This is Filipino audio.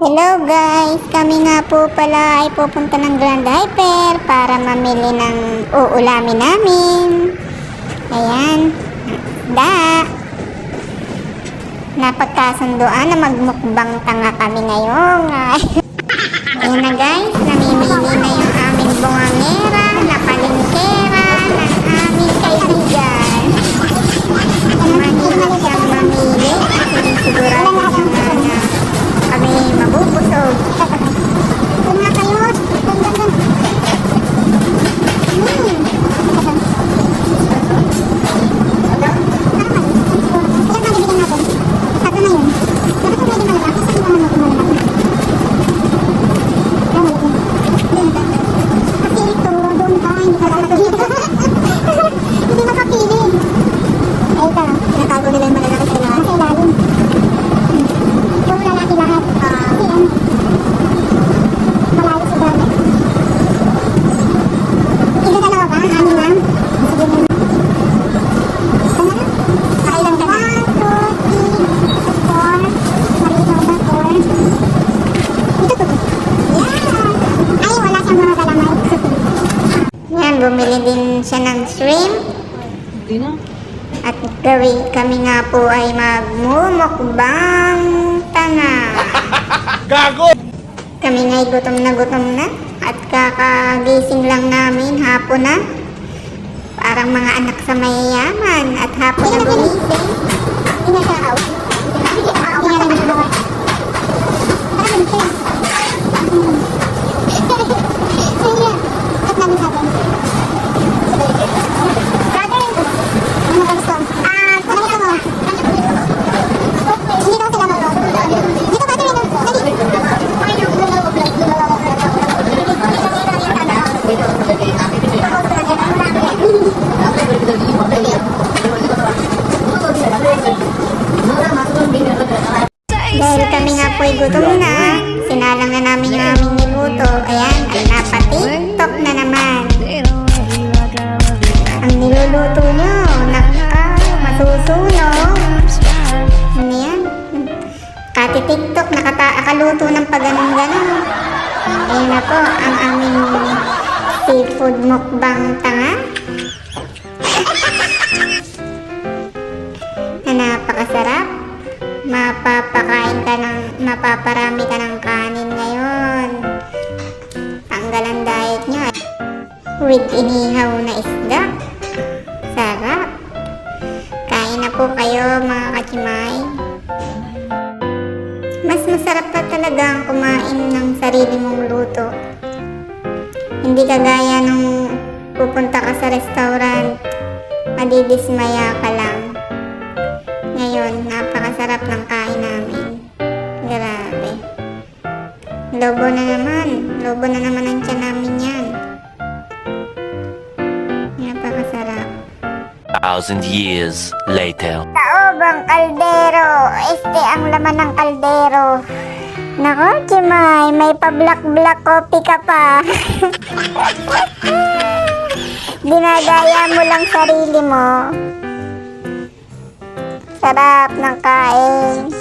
Hello guys! Kami nga po pala ay pupunta ng Grand Hyper para mamili ng uulamin namin. Ayan. Da! Napagkasunduan na magmukbang tanga kami ngayon. Ayan na guys, namimili na yung aming bungangera na palengkera ng aming kaibigan. Mahirap siyang mamili kasi sigurado niya na kami mabubusog. Ito nga kayo. Bumili din siya ng shrimp. At kami nga po ay magmumukbang tanga. Gago! Kami nga ay gutom na at kakagising lang namin, hapon na. Parang mga anak sa mayayaman at hapon na gumising. Dahil kami nga po'y gutom na, sinalang na namin yung aming niluto. Ayan, at napatiktok na naman. Ang niluluto nyo, masusunog. Ano yan? Kati-tiktok, nakakaluto ng paganon-ganon. Ayan na po, ang aming seafood mukbang tanga. Na napakasarap. Mapaparami ka ng kanin ngayon. Tanggalan diet nyo. With inihaw na isda. Sarap. Kain na po kayo mga kachimay. Mas masarap pa talaga ang kumain ng sarili mong luto. Hindi kagaya nung pupunta ka sa restaurant, madidismaya ka lang. Ngayon, napakasarap ng kain namin. Grabe. Lobo na naman ang tiyan namin yan. Napakasarap. 1,000 years later. Taob ang kaldero. Este ang laman ng kaldero. Nako, Chimay, may pa-black coffee ka pa. Dinadaya mo lang sarili mo. Sarap ng kain.